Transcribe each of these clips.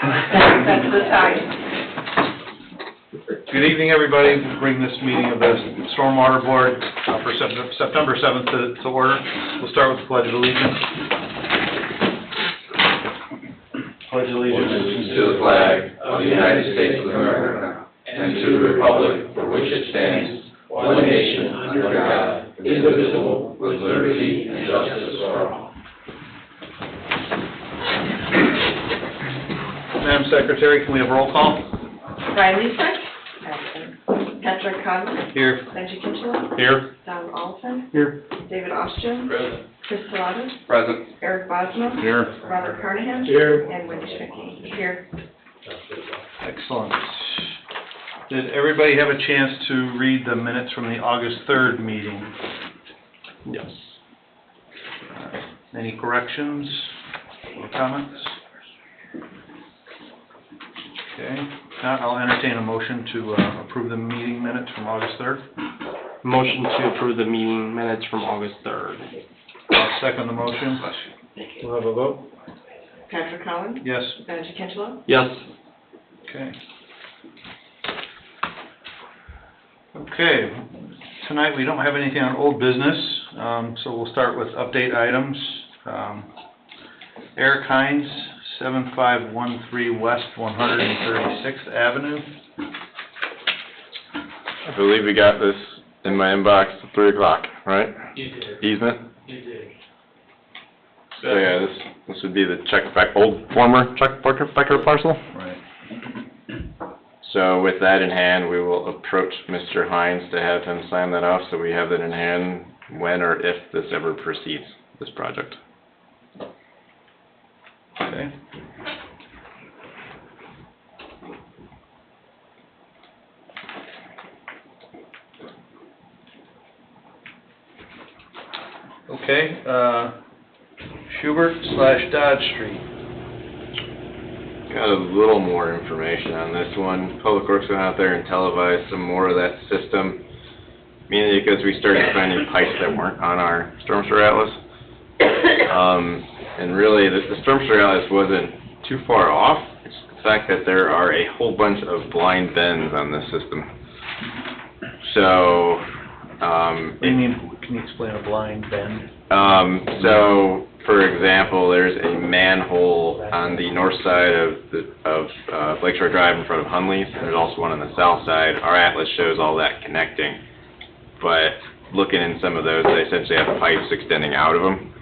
That's the time. Good evening, everybody. We'll bring this meeting of the Stormwater Board for September 7th to order. We'll start with the Pledge of Allegiance. Pledge allegiance to the flag of the United States of America and to the republic for which it stands, one nation under God, indivisible, with liberty and justice for all. Madam Secretary, can we have roll call? Brian Leesbeck. Patrick Conlon. Here. Benji Kitchell. Here. Don Alton. Here. David Ostian. Present. Chris Saladas. Present. Eric Bosma. Here. Robert Carnahan. Here. And Wendy Schmicke. Here. Excellent. Did everybody have a chance to read the minutes from the August 3rd meeting? Yes. Any corrections or comments? Okay. Now I'll entertain a motion to approve the meeting minutes from August 3rd. Motion to approve the meeting minutes from August 3rd. I'll second the motion. We'll have a vote. Patrick Conlon. Yes. Benji Kitchell. Yes. Okay. Okay. Tonight we don't have anything on old business, so we'll start with update items. Eric Hines, 7513 West 136th Avenue. I believe we got this in my inbox at 3 o'clock, right? You did. Easement? You did. So yeah, this would be the former Chuck Becker parcel. Right. So with that in hand, we will approach Mr. Hines to have him sign that off, so we have that in hand when or if this ever proceeds, this project. Okay. Okay, Schubert / Dodge Street. Got a little more information on this one. Public Works went out there and televised some more of that system, mainly because we started finding pipes that weren't on our storm sewer atlas. And really, the storm sewer atlas wasn't too far off. It's the fact that there are a whole bunch of blind bends on this system. So, What do you mean, can you explain a blind bend? so for example, there's a manhole on the north side of Lakeshore Drive in front of Hunley's. There's also one on the south side. Our atlas shows all that connecting, but looking in some of those, they essentially have pipes extending out of them.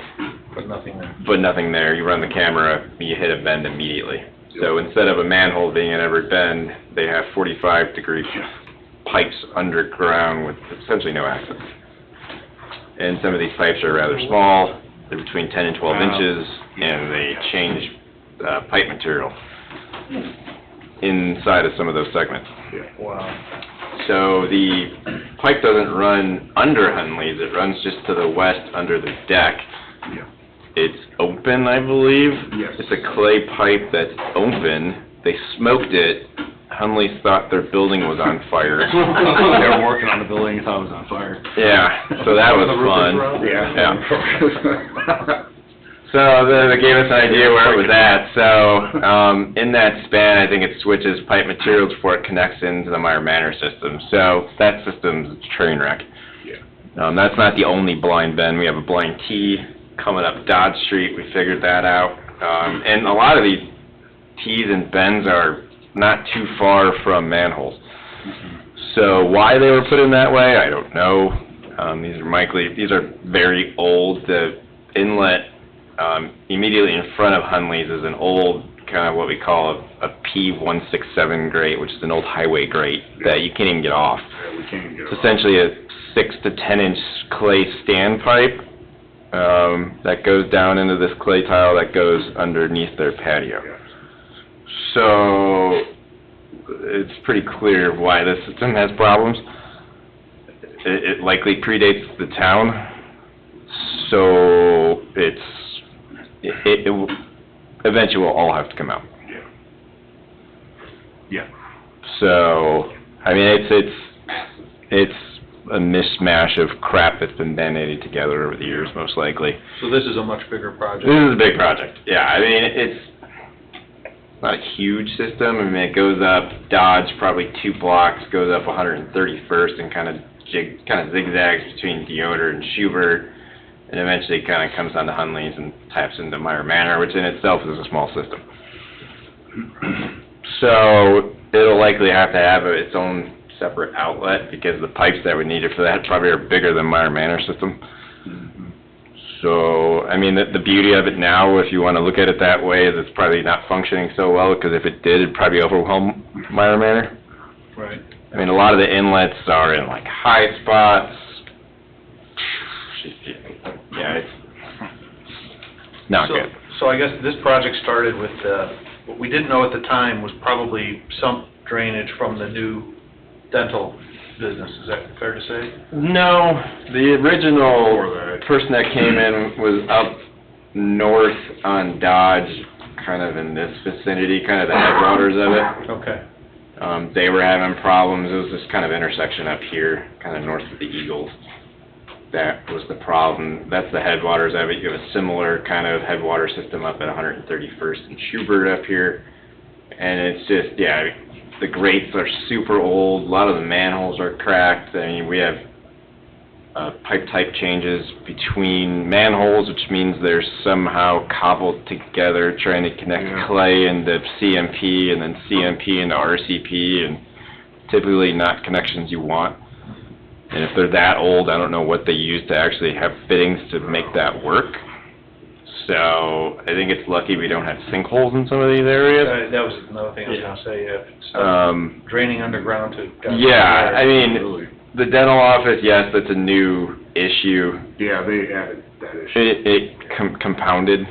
But nothing there. But nothing there. You run the camera, you hit a bend immediately. So instead of a manhole being in every bend, they have 45-degree pipes underground with essentially no access. And some of these pipes are rather small. They're between 10 and 12 inches, and they change pipe material inside of some of those segments. Wow. So the pipe doesn't run under Hunley's, it runs just to the west under the deck. It's open, I believe. Yes. It's a clay pipe that's open. They smoked it. Hunley's thought their building was on fire. They were working on the building and thought it was on fire. Yeah, so that was fun. Yeah. So they gave us an idea where it was at. So in that span, I think it switches pipe materials before it connects into the Meyer Manor system. So that system's a train wreck. That's not the only blind bend. We have a blind T coming up Dodge Street. We figured that out. And a lot of these T's and bends are not too far from manholes. So why they were put in that way, I don't know. These are very old. The inlet immediately in front of Hunley's is an old kind of what we call a P167 grate, which is an old highway grate that you can't even get off. It's essentially a 6 to 10 inch clay standpipe that goes down into this clay tile that goes underneath their patio. So it's pretty clear why this system has problems. It likely predates the town, so it will eventually will all have to come out. Yeah. So I mean it's a mishmash of crap that's been band-aided together over the years, most likely. So this is a much bigger project? This is a big project, yeah. I mean, not a huge system. I mean, it goes up Dodge probably 2 blocks, goes up 131st, and kind of zigzags between Deodar and Schubert, and eventually kind of comes down to Hunley's and taps into Meyer Manor, which in itself is a small system. So it'll likely have to have its own separate outlet, because the pipes that we needed for that probably are bigger than Meyer Manor system. So, I mean, the beauty of it now, if you want to look at it that way, is it's probably not functioning so well, because if it did, it'd probably overwhelm Meyer Manor. Right. I mean, a lot of the inlets are in, like, high spots. Yeah, it's not good. So I guess this project started with, what we didn't know at the time was probably sump drainage from the new dental business. Is that fair to say? No, the original person that came in was up north on Dodge, kind of in this vicinity, kind of the headwaters of it. Okay. They were having problems. It was this kind of intersection up here, kind of north of the Eagles. That was the problem. That's the headwaters of it. You have a similar kind of headwater system up at 131st and Schubert up here. And it's just, yeah, the grates are super old. A lot of the manholes are cracked. I mean, we have pipe type changes between manholes, which means they're somehow cobbled together, trying to connect clay into CMP and then CMP into RCP, and typically not connections you want. And if they're that old, I don't know what they use to actually have fittings to make that work. So I think it's lucky we don't have sinkholes in some of these areas. That was another thing I was going to say, if it's stuff draining underground to... Yeah, I mean, the dental office, yes, that's a new issue. Yeah, they added that issue. It compounded,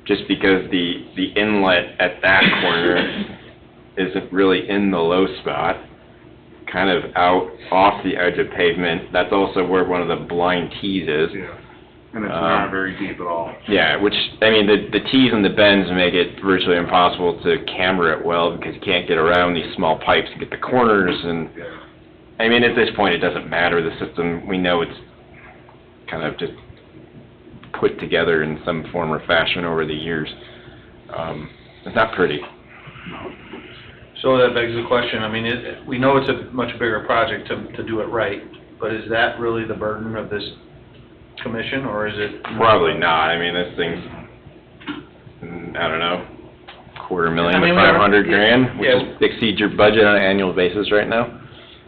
just because the inlet at that corner isn't really in the low spot, kind of out off the edge of pavement. That's also where one of the blind T's is. Yeah, and it's not very deep at all. Yeah, which, I mean, the T's and the bends make it virtually impossible to camber it well, because you can't get around these small pipes and get the corners, and I mean, at this point, it doesn't matter. The system, we know it's kind of just put together in some form or fashion over the years. It's not pretty. So that begs the question, I mean, we know it's a much bigger project to do it right, but is that really the burden of this commission, or is it? Probably not. I mean, this thing's, I don't know, $250,000 I mean, to $500,000, which exceeds your budget on an annual basis right now.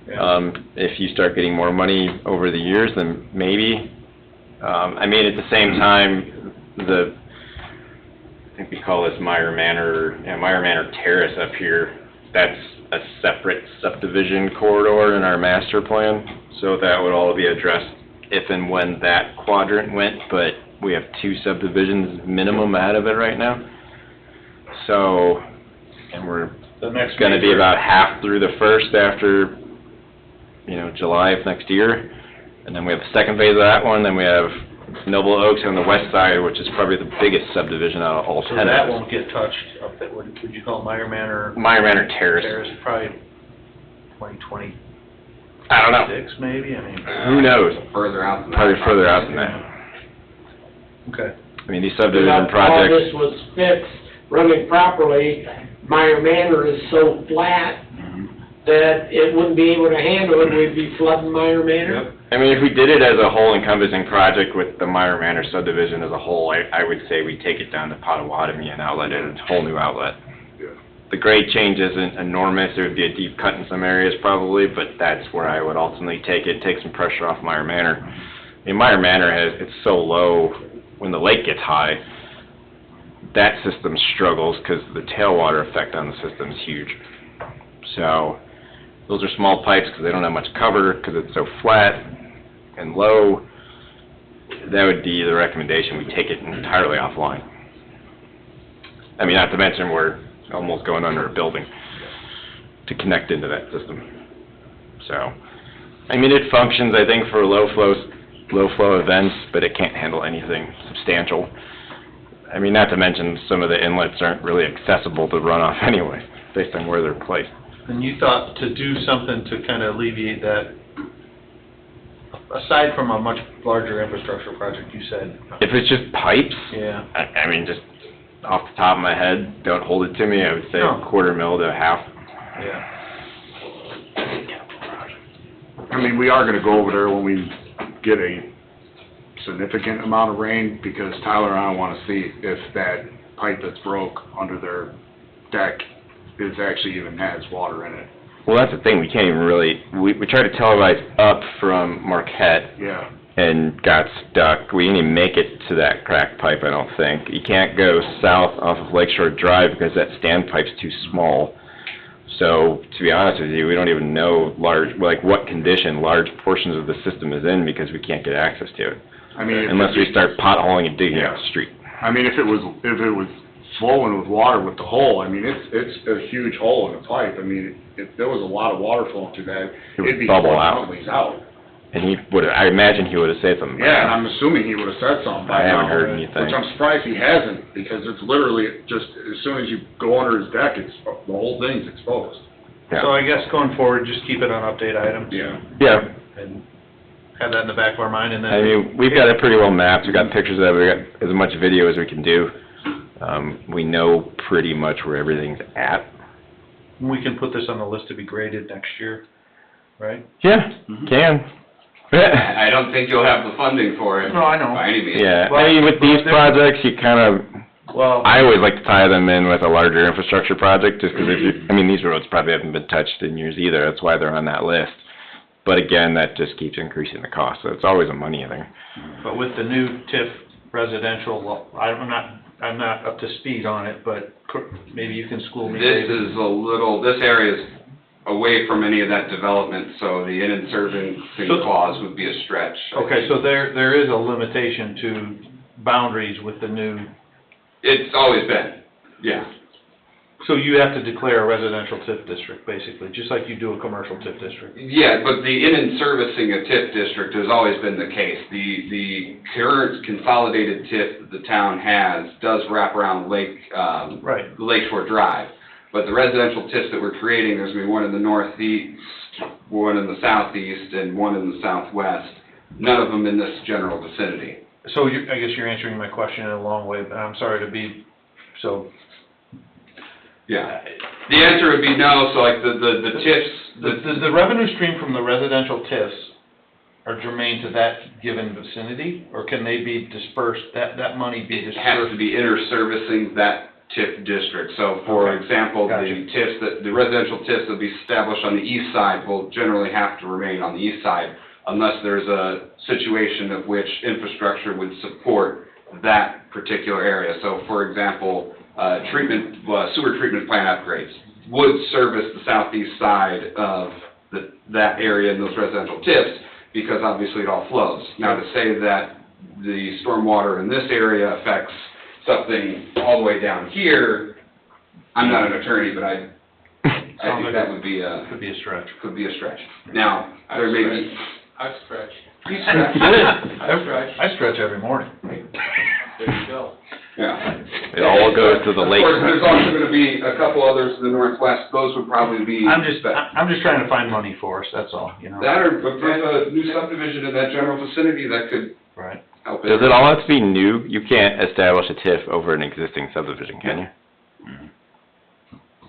Yeah. If you start getting more money over the years, then maybe. I mean, at the same time, I think we call this Meyer Manor Terrace up here. That's a separate subdivision corridor in our master plan, so that would all be addressed if and when that quadrant went, but we have 2 subdivisions minimum ahead of it right now. So, and we're going to be about half through the first after, July of next year, and then we have the second phase of that one, then we have Noble Oaks on the west side, which is probably the biggest subdivision out of all 10 So of that us. won't get touched up there, would you call it Meyer Manor? Meyer Manor Terrace. Probably 2026 I don't know. maybe, I mean. Who knows? Further out than that. Probably further out than that. Okay. I mean, these subdivision All projects, this was fixed, running properly. Meyer Manor is so flat that it wouldn't be able to handle it. We'd be flooding Meyer Manor. Yep. I mean, if we did it as a whole encompassing project with the Meyer Manor subdivision as a whole, I would say we take it down to Potawatomi and outlet it, a whole new outlet. Yeah. The grade change isn't enormous. There would be a deep cut in some areas probably, but that's where I would ultimately take it, take some pressure off Meyer Manor. I mean, Meyer Manor it's so low when the lake gets high, that system struggles because the tailwater effect on the system is huge. So those are small pipes because they don't have much cover because it's so flat and low. That would be the recommendation. We take it entirely offline. I mean, not to mention we're almost going under a building to connect into that system. So, I mean, it functions, I think, for low flow events, but it can't handle anything substantial. I mean, not to mention some of the inlets aren't really accessible to runoff anyway, based on where they're placed. And you thought to do something to kind of alleviate that, aside from a much larger infrastructure project, you said? If it's just pipes, Yeah. I mean, just off the top of my head, don't hold it to me, I would say No. quarter mil to a half. Yeah. I mean, we are gonna go over there when we get a significant amount of rain, because Tyler and I wanna see if that pipe that's broke under their deck is actually even has water in it. Well, that's the thing, we can't even really, we tried to televise up from Marquette Yeah. and got stuck. We didn't even make it to that cracked pipe, I don't think. You can't go south off of Lakeshore Drive because that standpipe's too small. So, to be honest with you, we don't even know what condition large portions of the system is in because we can't get access to it. I mean, Unless we start potholing and digging up Yeah. the street. I mean, if it was flowing with water with the hole, I mean, it's a huge hole in the pipe. I mean, if there was a lot of water flowing through that, It would it'd be bubble flowing out. outways out. And I imagine he would've said something. Yeah, and I'm assuming he would've said something by I now. haven't heard anything. Which I'm surprised he hasn't, because it's literally just, as soon as you go under his deck, the whole thing's exposed. So I guess going forward, just keep it on update items. Yeah. Yeah, And have that in the back of our mind, and then. I mean, we've got it pretty well mapped, we've got pictures of it, we got as much video as we can do. We know pretty much where everything's at. We can put this on the list to be graded next year, right? Yeah, can. I don't think you'll have the funding for it. No, I know. By any means. Yeah, Well, I mean, with these but- projects, you kind of, Well, I always like to tie them in with a larger infrastructure project, just because these roads probably haven't been touched in years either, that's why they're on that list. But again, that just keeps increasing the cost, so it's always a money thing. but with the new TIF residential, I'm not up to speed on it, but maybe you can school me. This David. is this area is away from any of that development, so the in-servicing So- clause would be a stretch. Okay, so there is a limitation to boundaries with the new, It's always been, yeah. so you have to declare a residential TIF district, basically, just like you do a commercial TIF district. Yeah, but the in-servicing a TIF district has always been the case. The current consolidated TIF that the town has does wrap around Right. Lakeshore Drive. But the residential TIFs that we're creating, there's gonna be one in the northeast, one in the southeast, and one in the southwest. None of them in this general vicinity. So I guess you're answering my question in a long way, but I'm sorry to be so. Yeah. The answer would be no, so like the TIFs, The revenue stream from the residential TIFs are germane to that given vicinity, or can they be dispersed, that money be it has to dispersed? be inter-servicing that TIF district. So for Okay. example, Gotcha. the residential TIFs that will be established on the east side will generally have to remain on the east side unless there's a situation of which infrastructure would support that particular area. So for example, sewer treatment plant upgrades would service the southeast side of that area in those residential TIFs, because obviously it all flows. Now, to say that the stormwater in this area affects something all the way down here, I'm not an attorney, but I think that would be Could be a stretch. could be a stretch. Now, there may be. I've stretched. I stretch every morning. There you go. Yeah. It all goes to the lake. Of course, there's also gonna be a couple others to the northwest, those would probably be. I'm just trying to find money for us, that's all, you know? That or approve a new subdivision in that general vicinity that could Right. help. Does it all have to be new? You can't establish a TIF over an existing subdivision, can you?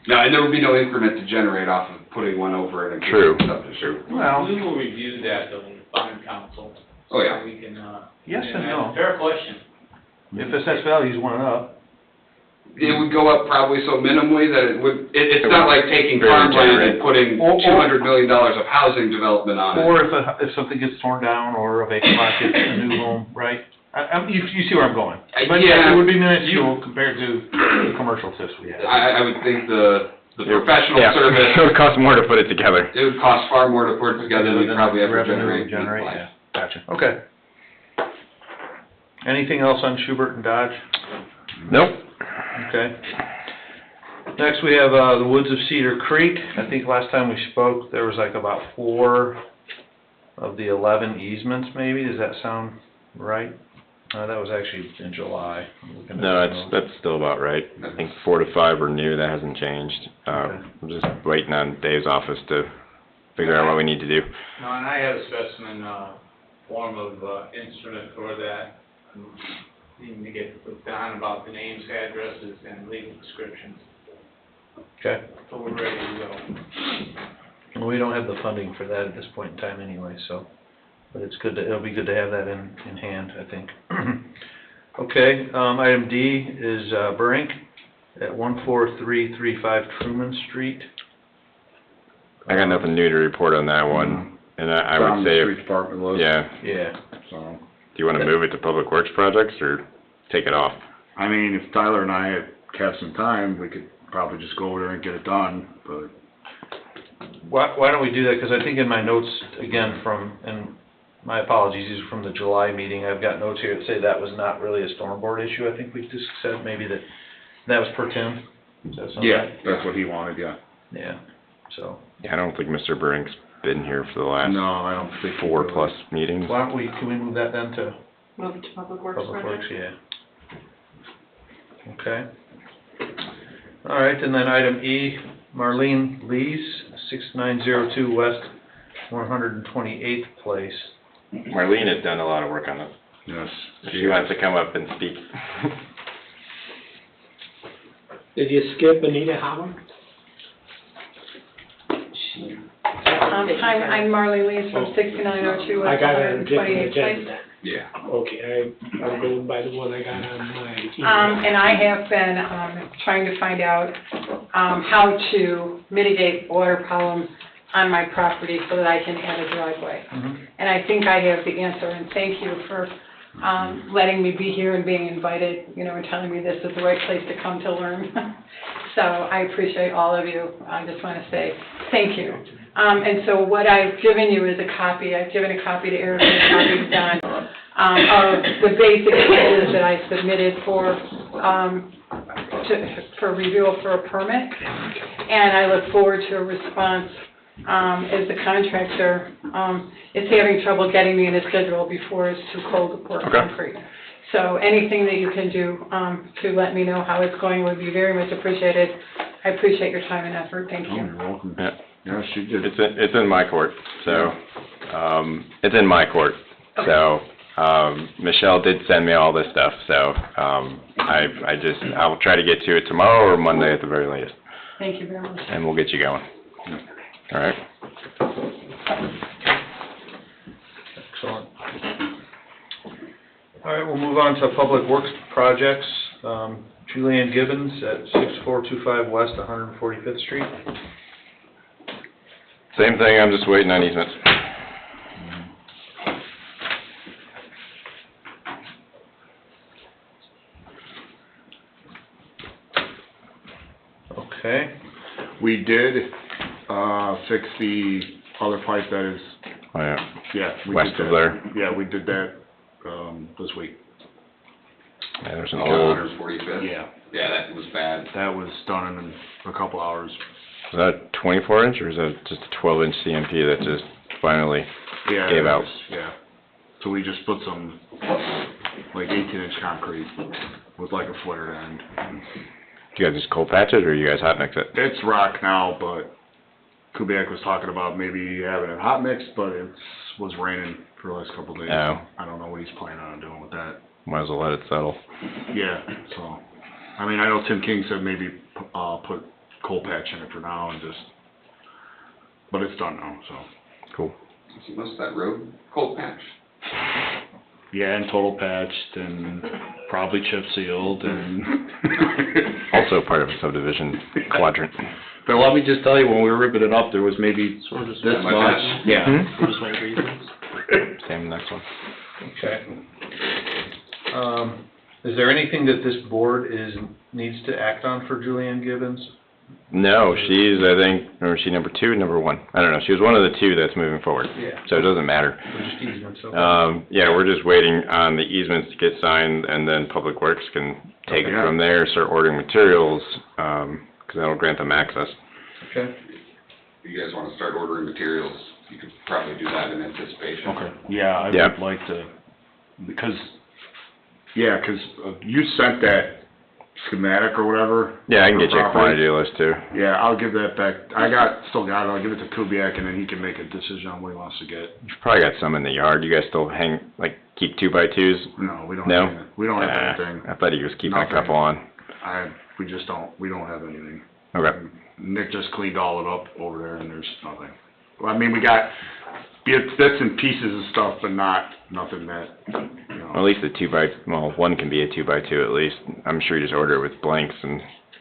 No, and there would be no increment to generate off of putting one over an True. existing subdivision. Well, We will review that though in bond council. Oh, yeah. So we can, yes and no. Fair question. If assessed values went up, It would go up probably so minimally that it's It not would like taking barely farmland generate. and putting Or- $200 million of housing development on it. or if something gets torn down, or a vacant lot gets a new home, right? You see where I'm going? But yes, it would be minuscule compared to the commercial TIFs we have. I would think the professional Yeah, service, it would cost more to put it together. it would cost far more to put it together than we Than probably the ever revenue generate. we generate, yeah. Gotcha, okay. Anything else on Schubert and Dodge? Nope. Okay. Next, we have, the Woods of Cedar Creek. I think last time we spoke, there was like about 4 of the 11 easements, maybe, does that sound right? That was actually in July. I'm looking at No, the notes. that's still about right. I think 4 to 5 are new, that hasn't changed. Okay. I'm just waiting on Dave's office to figure out what we need to do. No, and I have a specimen, form of, instrument for that. Need to get with Don about the names, addresses, and legal descriptions, Okay. so we're ready to go. Well, we don't have the funding for that at this point in time anyway, so, but it's good to, it'll be good to have that in hand, I think. Okay, item D is, Brink at 14335 Truman Street. I got nothing new to report on that one, and I It's on would the say, street department list. yeah, Yeah, So, do you wanna move it to Public Works projects, or take it off? I mean, if Tyler and I have some time, we could probably just go over there and get it done, but why don't we do that, 'cause I think in my notes, again, from, and my apologies, these are from the July meeting, I've got notes here that say that was not really a storm board issue, I think we just said maybe that was per Tim, does that sound yeah, right? that's what he wanted, yeah. Yeah, so, Yeah, I don't think Mr. Brink's been here for the last No, I don't think. 4+ meetings. why don't we, can we move that then to Move it to Public Works Public Works, project? yeah. Okay. All right, and then item E, Marlene Lees, 6902 West 128th Place. Marlene has done a lot of work on this. Yes. She wants to come up and speak. Did you skip Anita Howard? I'm Marley Lees from 6902 I West got it on a different 128th Place. agenda. Yeah. Okay, I'm going by the one I got on my email. And I have been, trying to find out, how to mitigate water problems on my property so that I can add a driveway. And I think I have the answer, and thank you for, letting me be here and being invited, you know, and telling me this is the right place to come to learn. So I appreciate all of you. I just want to say thank you. And so what I've given you is a copy. I've given a copy to Eric and a copy to Don, of the basic changes that I submitted for review for a permit. And I look forward to a response, as the contractor, is having trouble getting me in a schedule before it's too cold to pour concrete. So anything that you can do, to let me know how it's going would be very much appreciated. I appreciate your time and effort. Thank Oh, you. you're welcome. Yeah. Yeah, she did. It's in my court, so, it's in my court. So, Michelle did send me all this stuff, so, I'll try to get to it tomorrow or Monday at the very latest, Thank you very much. and we'll get you going. All right? Excellent. All right, we'll move on to Public Works projects. Julianne Gibbons at 6425 West 145th Street. Same thing, I'm just waiting on easements. Okay, We did, fix the other pipe that is, Oh, yeah. yeah. we did West of that. there. Yeah, we did that, this week. Yeah, there's an Oh, old, 145th? Yeah, Yeah, that was bad. that was done in a couple hours. is that 24 inch or is that just a 12-inch CMP that just finally Yeah. gave it out? was- Yeah. So we just put some, like 18-inch concrete with like a flared end. Do you guys just cold patch it or you guys hot mix it? It's rock now, but Kubiak was talking about maybe having it hot mixed, but it was raining for the last couple of days. Oh. I don't know what he's planning on doing with that. Might as well let it settle. Yeah, so, I mean, I know Tim King said maybe, put coal patch in it for now and just, but it's done now, so. Cool. So most of that road, cold patch. Yeah, and total patched and probably chip sealed and. Also part of a subdivision quadrant. But let me just tell you, when we were ripping it up, there was maybe So we're just this waiting, much. Yeah. we're just waiting for easements? Same next one. okay. Is there anything that this board needs to act on for Julianne Gibbons? No, she's, I think, or is she number 2, number 1? I don't know. She was one of the 2 that's moving forward. Yeah. So it doesn't matter. Or just easements, okay. Yeah, we're just waiting on the easements to get signed, and then Public Works can take it Okay. from there, start ordering materials, because that'll grant them access. Okay, If you guys wanna start ordering materials, you could probably do that in anticipation. Okay, yeah, I Yeah. would like to, because, yeah, 'cause you sent that schematic or whatever. Yeah, I can for get you a property. quantity list too. Yeah, I'll give that back. Still got it. I'll give it to Kubiak and then he can make a decision on what he wants to get. You've probably got some in the yard. You guys still keep 2x2s? No, we don't No? have anything. We don't have anything. I thought he was keeping a Nothing. couple on. We don't have anything. Okay. Nick just cleaned all it up over there and there's nothing. Well, I mean, we got bits and pieces of stuff, but nothing that, you know. Well, at least one can be a 2x2 at least. I'm sure you just order it with blanks and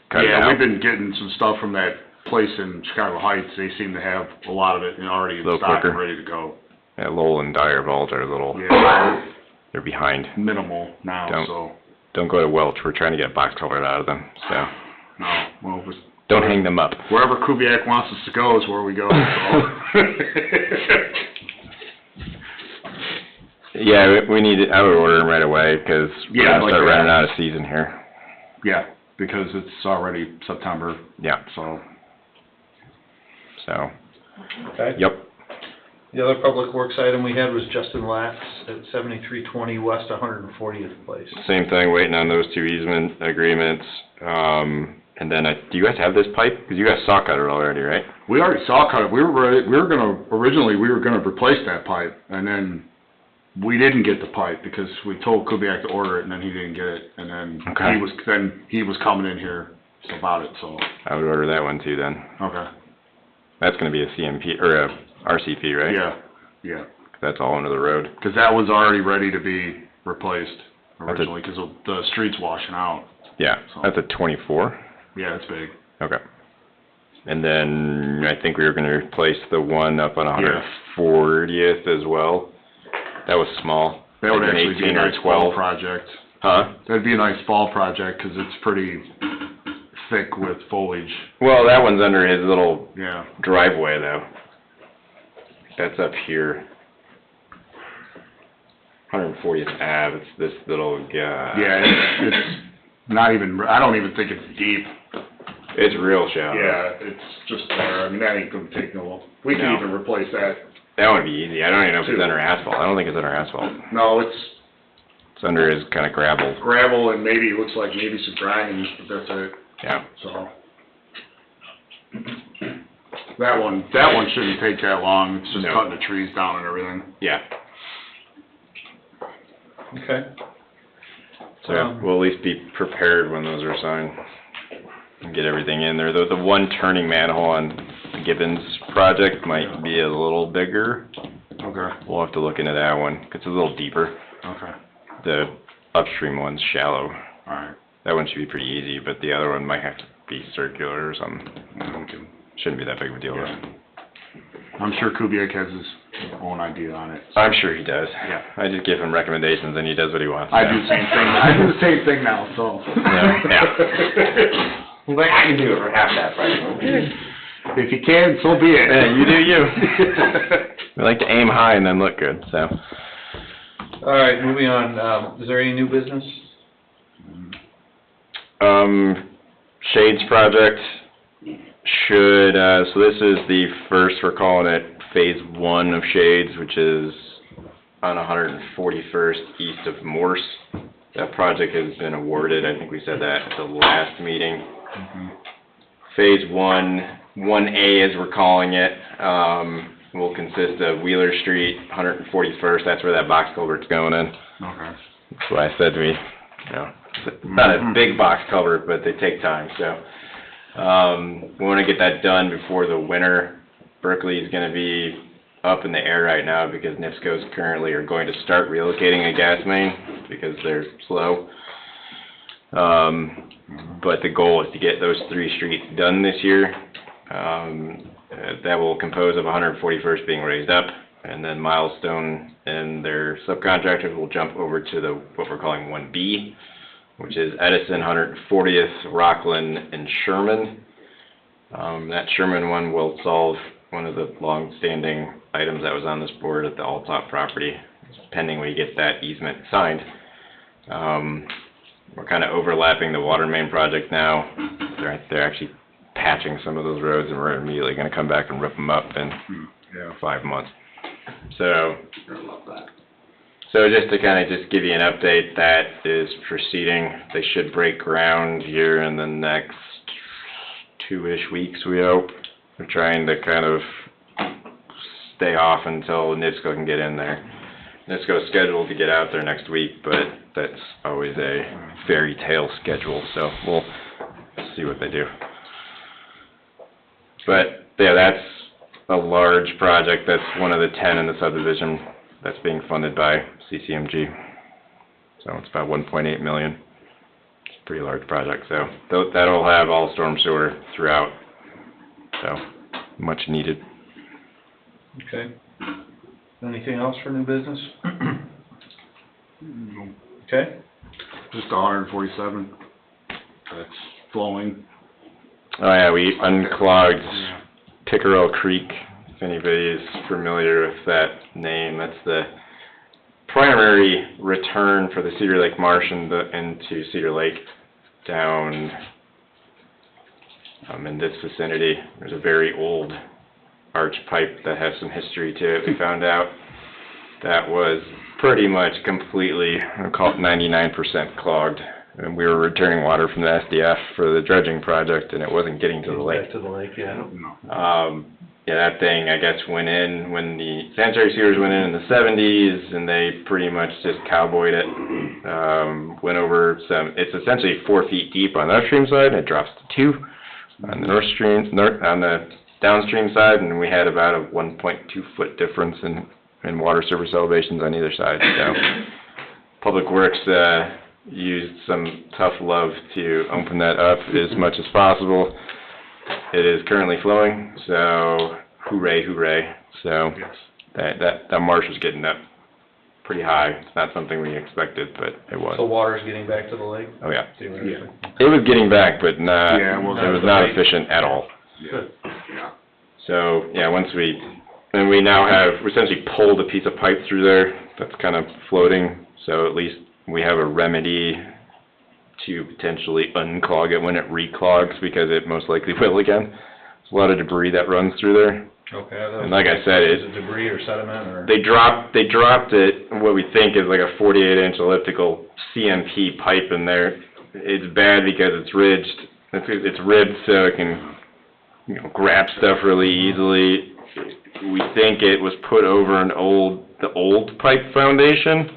cut it Yeah, out. we've been getting some stuff from that place in Chicago Heights. They seem to have a lot of it already in Little stock and quicker. ready to go. Yeah, Lowell and Dyer Vault are a little, Yeah, they're behind. minimal now, Don't. so, Don't go to Welch. We're trying to get box colored out of them, so no, well, don't hang them up. wherever Kubiak wants us to go is where we go, so. Yeah, we need it. I would order them right away because we're Yeah, gonna like start that. running out of season here. Yeah, because it's already September, Yeah, so. Okay. yep. The other public works item we had was Justin Latz at 7320 West 140th Place. Same thing, waiting on those 2 easement agreements. And then, do you guys have this pipe? Because you guys saw cut it already, right? We already saw cut it. Originally, we were gonna replace that pipe, and then we didn't get the pipe because we told Kubiak to order it, and then he didn't get it, and then Okay. he was coming in here about it, so, I would order that one too then. okay. That's gonna be a CMP, or a RCP, right? Yeah, That's all under the road. because that was already ready to be replaced That's a- originally, because the street's washing out. Yeah, So- that's a 24. Yeah, it's big. Okay. And then I think we were gonna replace the one up on 140th as well. That was small. That would Like an actually be a 18 or nice fall 12. project. Huh? That'd be a nice fall project, because it's pretty thick with foliage, Well, that one's under his little yeah. driveway though. That's up here. 140th Ave, it's this little guy. Yeah, it's not even, I don't even think it's deep. It's real shallow. Yeah, it's just there, I mean, that ain't gonna take we can No. even replace that. That would be easy. I don't even know if it's Two. under asphalt. I don't think it's under asphalt. No, it's It's under his kind of gravel. gravel and maybe, it looks like maybe some grinding, but that's it, Yeah. so. That one shouldn't take that long, it's just No. cutting the trees down and everything. Yeah. Okay. So we'll at least be prepared when those are signed and get everything in there. The one turning manhole on Gibbons project might be a little bigger. Okay, We'll have to look into that one. It's a little deeper. okay, The upstream one's shallow. alright. That one should be pretty easy, but the other one might have to be circular or something. Okay. Shouldn't be that big of a deal though. Yeah. I'm sure Kubiak has his own idea on it. I'm sure he does. Yeah. I just give him recommendations and he does what he wants. I so. do the same thing, I do the same thing now, so. Yeah. Well, I can do it for half that price. If you can, so be it. Yeah, you do you. We like to aim high and then look good, so. All right, moving on. Is there any new business? Shades project should, so this is the first, we're calling it phase 1 of Shades, which is on 141st east of Morse. That project has been awarded, I think we said that at the last meeting. Phase 1A as we're calling it, will consist of Wheeler Street, 141st, that's where that box culvert's going in. Okay. That's why I said it's not a big box culvert, but they take time, so. We wanna get that done before the winter. Berkeley's gonna be up in the air right now because NIPSCO's currently are going to start relocating a gas main because they're slow. But the goal is to get those 3 streets done this year. That will compose of 141st being raised up, and then Milestone and their subcontractors will jump over to what we're calling 1B, which is Edison, 140th, Rockland, and Sherman. That Sherman one will solve one of the long-standing items that was on this board at the Alltop property, pending we get that easement signed. We're kind of overlapping the water main project now. They're actually patching some of those roads, and we're immediately going to come back and rip them up in 5 months. So, I love that. So just to kind of just give you an update, that is proceeding. They should break ground here in the next 2-ish weeks, we hope. We're trying to kind of stay off until NIPSCO can get in there. NIPSCO's scheduled to get out there next week, but that's always a fairy tale schedule, so we'll see what they do. But, yeah, that's a large project. That's one of the 10 in the subdivision that's being funded by CCMG. So it's about 1.8 million. It's a pretty large project, so that'll have all storm sewer throughout. So, much needed. Okay. Anything else for new business? Okay. Just 147. That's flowing. Oh yeah, we unclogged Pickerel Creek, if anybody is familiar with that name. That's the primary return for the Cedar Lake Marsh into Cedar Lake down in this vicinity. There's a very old arch pipe that has some history to it. We found out that was pretty much completely, I'll call it 99% clogged. And we were returning water from the SDF for the dredging project, and it wasn't getting to the lake. Back to the lake, yeah. Yeah, that thing, I guess, went in when the sanitary sewers went in the 70s, and they pretty much just cowboyed it. Went over it's essentially 4 feet deep on the upstream side, and it drops to 2 on the on the downstream side, and we had about a 1.2 foot difference in water surface elevations on either side. So, Public Works used some tough love to open that up as much as possible. It is currently flowing, so hooray, hooray. So that marsh was getting up pretty high. It's not something we expected, but it was. So water's getting back to the lake? Oh yeah. Yeah. It was getting back, but not, Yeah, well, it was not efficient at all. Good. Yeah. So, yeah, we now have, we essentially pulled a piece of pipe through there that's kind of floating, so at least we have a remedy to potentially unclog it when it reclogs, because it most likely will again. There's a lot of debris that runs through there. Okay. And like I said, is it debris or sediment or? They dropped it, what we think is like a 48-inch elliptical CMP pipe in there. It's bad because it's ridged. It's ribbed so it can, grab stuff really easily. We think it was put over the old pipe foundation.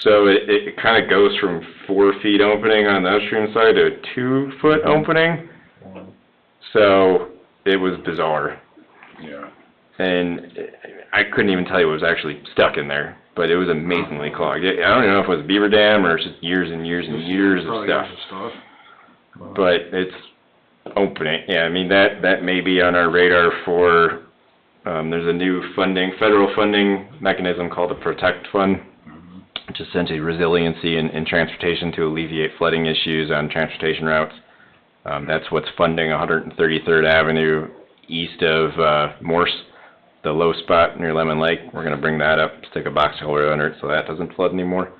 So it kind of goes from 4 feet opening on the upstream side to a 2 foot opening. So it was bizarre. Yeah. And I couldn't even tell you what was actually stuck in there, but it was amazingly clogged. I don't even know if it was a beaver dam or just years and years and years of stuff. But it's opening. Yeah, I mean, that may be on our radar for, there's a new federal funding mechanism called the Protect Fund, which is essentially resiliency in transportation to alleviate flooding issues on transportation routes. That's what's funding 133rd Avenue east of Morse, the low spot near Lemon Lake. We're going to bring that up, stick a box culvert under it so that doesn't flood anymore.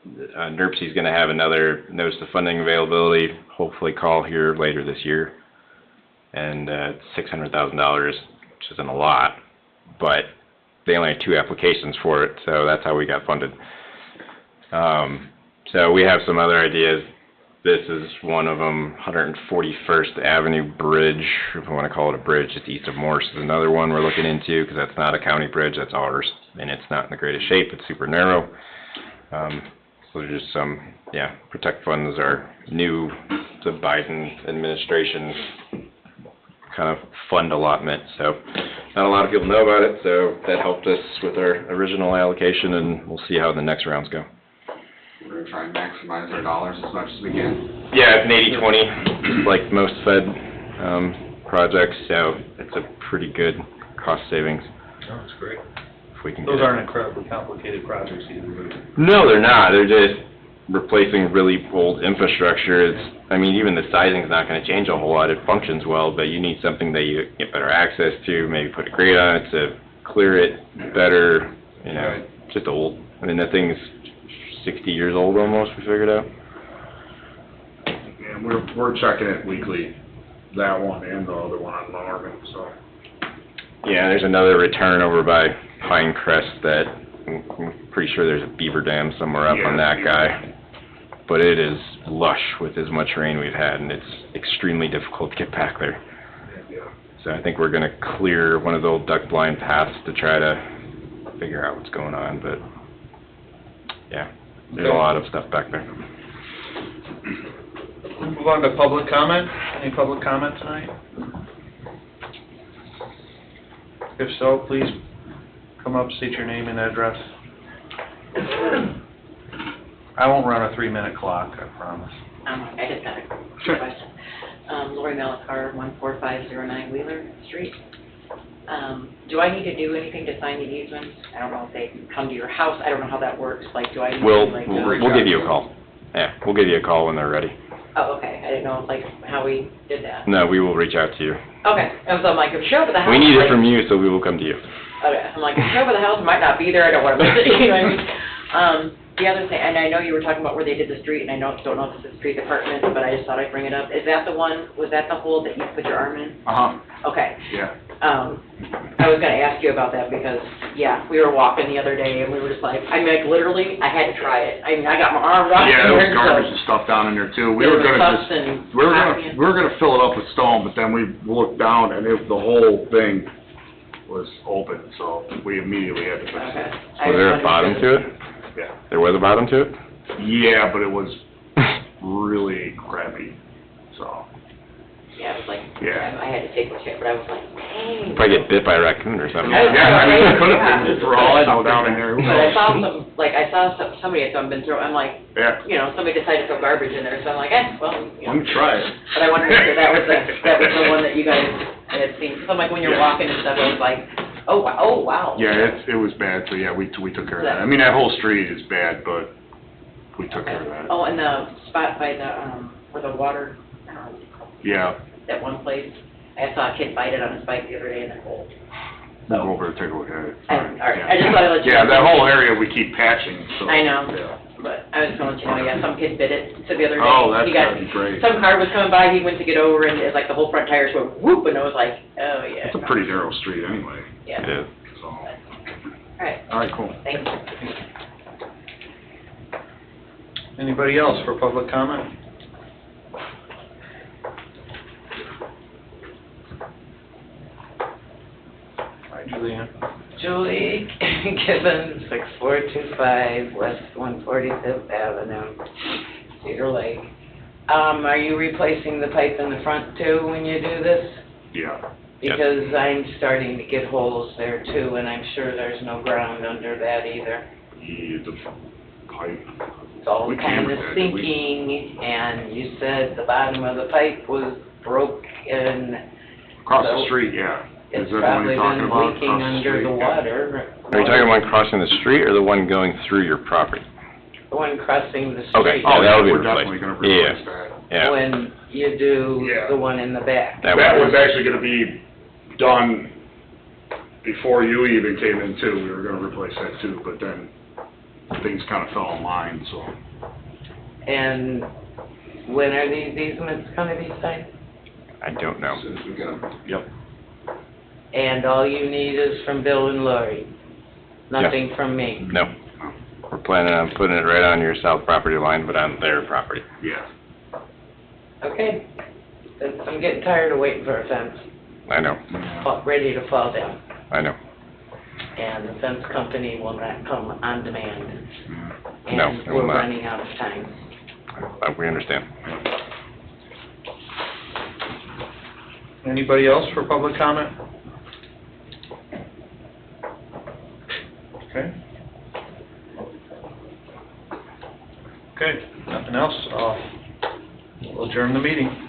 NERC's going to have another notice of funding availability, hopefully call here later this year. And it's $600,000, which isn't a lot, but they only had 2 applications for it, so that's how we got funded. So we have some other ideas. This is one of them, 141st Avenue Bridge, if we want to call it a bridge, it's east of Morse, is another one we're looking into, because that's not a county bridge, that's ours, and it's not in the greatest shape, it's super narrow. So there's just some, Protect funds are new to Biden administration kind of fund allotment, so not a lot of people know about it, so that helped us with our original allocation, and we'll see how the next rounds go. We're gonna try and maximize our dollars as much as we can. Yeah, it's an 80-20, just like most Fed projects, so it's a pretty good cost savings. Oh, that's great. If we can Those get it. aren't incredibly complicated projects either. No, they're not. They're just replacing really old infrastructure. Even the sizing's not going to change a whole lot. It functions well, but you need something that you get better access to, maybe put a grate on it to clear it better, just old. That thing's 60 years old almost, we figured out. And we're checking it weekly, that one and the other one on Marvin, so. Yeah, there's another return over by Pine Crest that, I'm pretty sure there's a beaver dam somewhere up on that guy. But it is lush with as much rain we've had, and it's extremely difficult to get back there. So I think we're gonna clear one of the old duck blind paths to try to figure out what's going on, but, yeah, there's a lot of stuff back there. Move on to public comment. Any public comment tonight? If so, please come up, state your name and address. I won't run a 3-minute clock, I promise. I just got a question. Lori Malacar, 14509 Wheeler Street. Do I need to do anything to sign the easements? I don't know if they come to your house, I don't know how that works, like, do I need to, like... We'll give you a call. Yeah, we'll give you a call when they're ready. Oh, okay, I didn't know, like, how we did that. No, we will reach out to you. Okay, and so I'm like, if show up at the house... We need it like- from you, so we will come to you. Okay, I'm like, if show up at the house, might not be there, I don't want to miss it, you know what I mean? The other thing, and I know you were talking about where they did the street, and I don't know if this is street department, but I just thought I'd bring it up. Is that the one, was that the hole that you put your arm in? Okay. Yeah. I was gonna ask you about that because, yeah, we were walking the other day and we were just like, I mean, like, literally, I had to try it. I mean, I got my arm around Yeah, there was there, garbage so- and stuff down in there too. We There were was gonna cups just, and we coffee were gonna fill it up with stone, but then we looked down and the whole thing was open, so we immediately had to fix Okay. it. Was there a bottom to it? Yeah. There was a bottom to it? Yeah, but it was really crappy, so. Yeah, it was like, Yeah. I had to take my shit, but I was like, dang. Probably get bit by a raccoon or something. Yeah. Yeah, I mean, it could have Yeah. been, for all I know, down in there. Who But I knows? saw I saw somebody had been throwing, I'm like, Yeah, you know, somebody decided to throw garbage in there, so I'm like, well, you let know. me try it. But I wondered if that was the one that you guys had seen. So I'm like, when you're walking and stuff, I was like, oh, wow. Yeah, it was bad, so yeah, we took care of that. I mean, that whole street is bad, but we took care of that. Oh, and the spot by the, where the water, Yeah, that one place, I saw a kid bite it on his bike the other day in the hole. we'll go over and take a look at it. All right, I just thought I'd let you know. Yeah, that whole area we keep patching, so. I know. Yeah. But I was gonna let you know, yeah, some kid bit it, so the other day. Oh, that's he got- gotta be great. Some car was coming by, he went to get over, and it's like the whole front tires went whoop, and I was like, oh, yeah. It's a pretty narrow street anyway, Yeah, It is. so. all right, All right, cool. thanks. Anybody else for public comment? Hi, Julianne. Julie Gibbons, 6425 West 145th Avenue, Cedar Lake. Are you replacing the pipe in the front too when you do this? Yeah. Yes. Because I'm starting to get holes there too, and I'm sure there's no ground under that either. The pipe. It's all We kind cambered of that, didn't we? sinking, and you said the bottom of the pipe was broke and Across So, the street, yeah. Is it's that the one probably you're talking been about? leaking Across the under street? the Yeah. water. Are you talking one crossing the street or the one going through your property? The one crossing the Okay. street. Oh, that would be We're replaced. definitely gonna Yeah. replace that. Yeah. When you do Yeah. the one in the back. That That would- was actually gonna be done before you even came in too. We were gonna replace that too, but then things kinda fell in line, so. And when are these easements gonna be signed? I don't know. As soon as we get them. Yep. And all you need is from Bill and Lori? Nothing from me? No. We're planning on putting it right on your south property line, but on their property. Yeah. Okay. I'm getting tired of waiting for a fence, I know. ready to fall down. I know. And the fence company will not come on demand. No, And it will we're not. running out of time. We understand. Anybody else for public comment? Okay. Okay, nothing else, we'll adjourn the meeting.